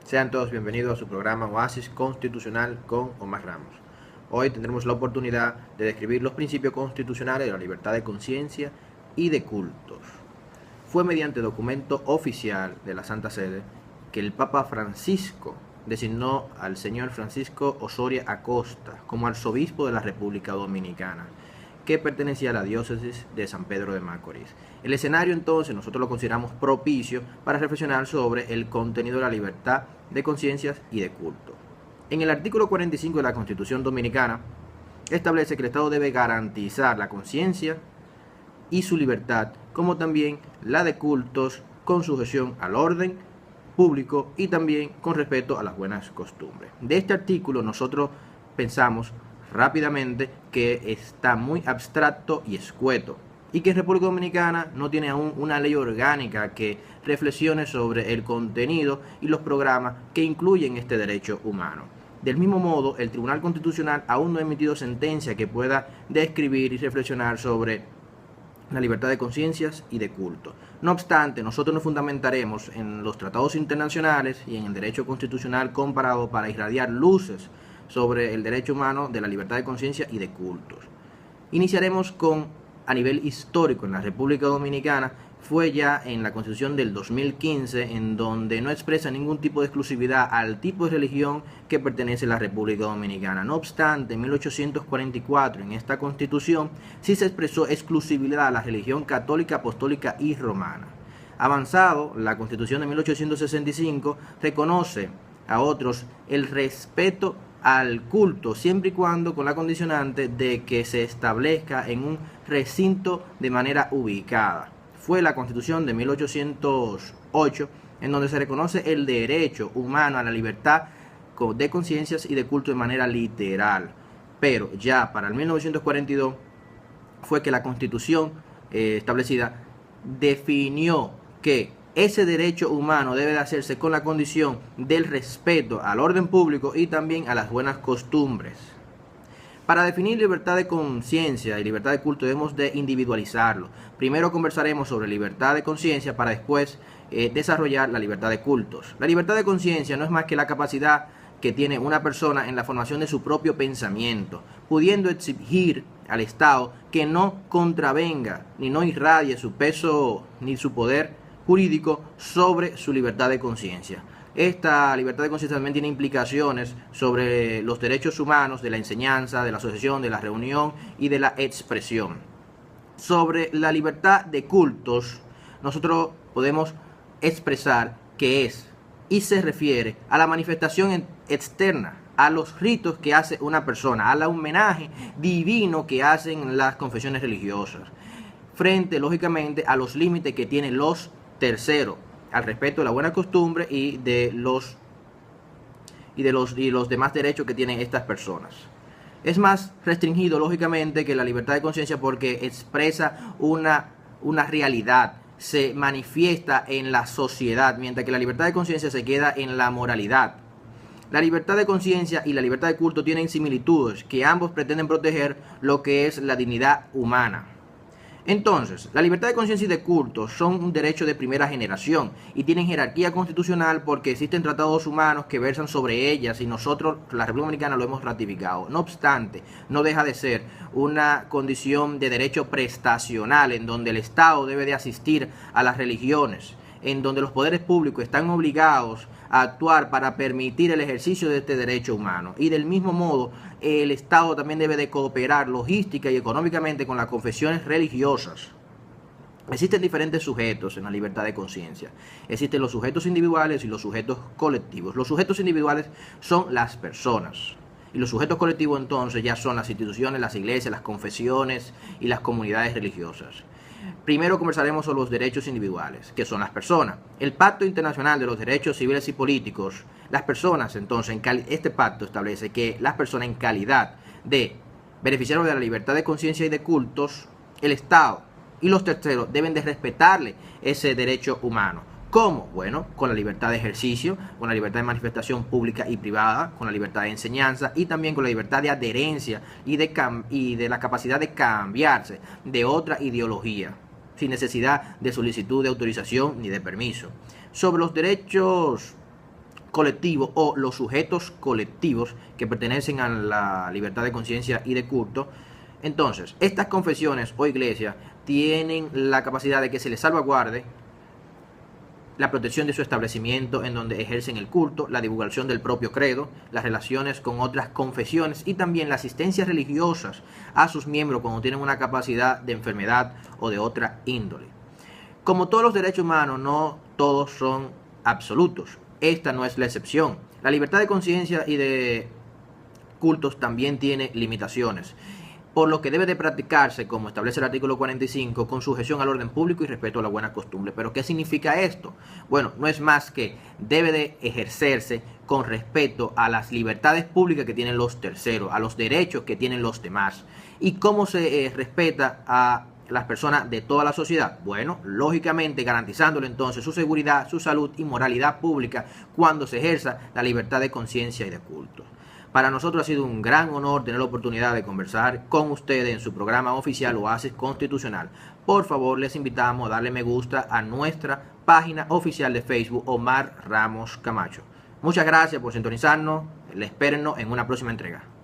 Sean todos bienvenidos a su programa Oasis Constitucional con Omar Ramos. Hoy tendremos la oportunidad de describir los principios constitucionales de la libertad de conciencia y de cultos. Fue mediante documento oficial de la Santa Sede que el Papa Francisco designó al señor Francisco Osorio Acosta como arzobispo de la República Dominicana, que pertenecía a la diócesis de San Pedro de Macorís. El escenario entonces nosotros lo consideramos propicio para reflexionar sobre el contenido de la libertad de conciencias y de culto. En el artículo 45 de la Constitución Dominicana establece que el Estado debe garantizar la conciencia y su libertad, como también la de cultos, con sujeción al orden público y también con respeto a las buenas costumbres. De este artículo nosotros pensamos rápidamente que está muy abstracto y escueto y que en República Dominicana no tiene aún una ley orgánica que reflexione sobre el contenido y los programas que incluyen este derecho humano. Del mismo modo, el Tribunal Constitucional aún no ha emitido sentencia que pueda describir y reflexionar sobre la libertad de conciencias y de culto. No obstante, nosotros nos fundamentaremos en los tratados internacionales y en el derecho constitucional comparado para irradiar luces sobre el derecho humano de la libertad de conciencia y de cultos. Iniciaremos con, a nivel histórico, en la República Dominicana, fue ya en la Constitución del 2015, en donde no expresa ningún tipo de exclusividad al tipo de religión que pertenece a la República Dominicana. No obstante, en 1844, en esta Constitución, sí se expresó exclusividad a la religión católica, apostólica y romana. Avanzado, la Constitución de 1865 reconoce a otros el respeto al culto, siempre y cuando con la condicionante de que se establezca en un recinto de manera ubicada. Fue la Constitución de 1808 en donde se reconoce el derecho humano a la libertad de conciencias y de culto de manera literal. Pero ya para el 1942 fue que la Constitución establecida definió que ese derecho humano debe de hacerse con la condición del respeto al orden público y también a las buenas costumbres. Para definir libertad de conciencia y libertad de culto debemos de individualizarlo. Primero conversaremos sobre libertad de conciencia para después desarrollar la libertad de cultos. La libertad de conciencia no es más que la capacidad que tiene una persona en la formación de su propio pensamiento, pudiendo exigir al Estado que no contravenga ni no irradie su peso ni su poder jurídico sobre su libertad de conciencia. Esta libertad de conciencia también tiene implicaciones sobre los derechos humanos de la enseñanza, de la asociación, de la reunión y de la expresión. Sobre la libertad de cultos, nosotros podemos expresar que es y se refiere a la manifestación externa, a los ritos que hace una persona, al homenaje divino que hacen las confesiones religiosas, frente, lógicamente, a los límites que tienen los terceros, al respeto de la buena costumbre y de los demás derechos que tienen estas personas. Es más restringido, lógicamente, que la libertad de conciencia porque expresa una realidad, se manifiesta en la sociedad, mientras que la libertad de conciencia se queda en la moralidad. La libertad de conciencia y la libertad de culto tienen similitudes, que ambos pretenden proteger lo que es la dignidad humana. Entonces, la libertad de conciencia y de culto son un derecho de primera generación y tienen jerarquía constitucional porque existen tratados humanos que versan sobre ellas y nosotros, la República Dominicana, lo hemos ratificado. No obstante, no deja de ser una condición de derecho prestacional en donde el Estado debe de asistir a las religiones, en donde los poderes públicos están obligados a actuar para permitir el ejercicio de este derecho humano. Y del mismo modo, el Estado también debe de cooperar logística y económicamente con las confesiones religiosas. Existen diferentes sujetos en la libertad de conciencia. Existen los sujetos individuales y los sujetos colectivos. Los sujetos individuales son las personas. Y los sujetos colectivos entonces ya son las instituciones, las iglesias, las confesiones y las comunidades religiosas. Primero conversaremos sobre los derechos individuales, que son las personas. El Pacto Internacional de los Derechos Civiles y Políticos, las personas, entonces, este pacto establece que las personas en calidad de beneficiarios de la libertad de conciencia y de cultos, el Estado y los terceros deben de respetarle ese derecho humano. ¿Cómo? Bueno, con la libertad de ejercicio, con la libertad de manifestación pública y privada, con la libertad de enseñanza y también con la libertad de adherencia y de la capacidad de cambiarse de otra ideología, sin necesidad de solicitud de autorización ni de permiso. Sobre los derechos colectivos o los sujetos colectivos que pertenecen a la libertad de conciencia y de culto. Entonces, estas confesiones o iglesias tienen la capacidad de que se les salvaguarde la protección de su establecimiento en donde ejercen el culto, la divulgación del propio credo, las relaciones con otras confesiones y también la asistencia religiosas a sus miembros cuando tienen una capacidad de enfermedad o de otra índole. Como todos los derechos humanos, no todos son absolutos. Esta no es la excepción. La libertad de conciencia y de cultos también tiene limitaciones, por lo que debe de practicarse, como establece el artículo 45, con sujeción al orden público y respeto a la buena costumbre. ¿Pero qué significa esto? Bueno, no es más que debe de ejercerse con respeto a las libertades públicas que tienen los terceros, a los derechos que tienen los demás. ¿Y cómo se respeta a las personas de toda la sociedad? Bueno, lógicamente garantizándole entonces su seguridad, su salud y moralidad pública cuando se ejerza la libertad de conciencia y de culto. Para nosotros ha sido un gran honor tener la oportunidad de conversar con ustedes en su programa oficial Oasis Constitucional. Por favor, les invitamos a darle me gusta a nuestra página oficial de Facebook Omar Ramos Camacho. Muchas gracias por sintonizarnos. Les espero en una próxima entrega.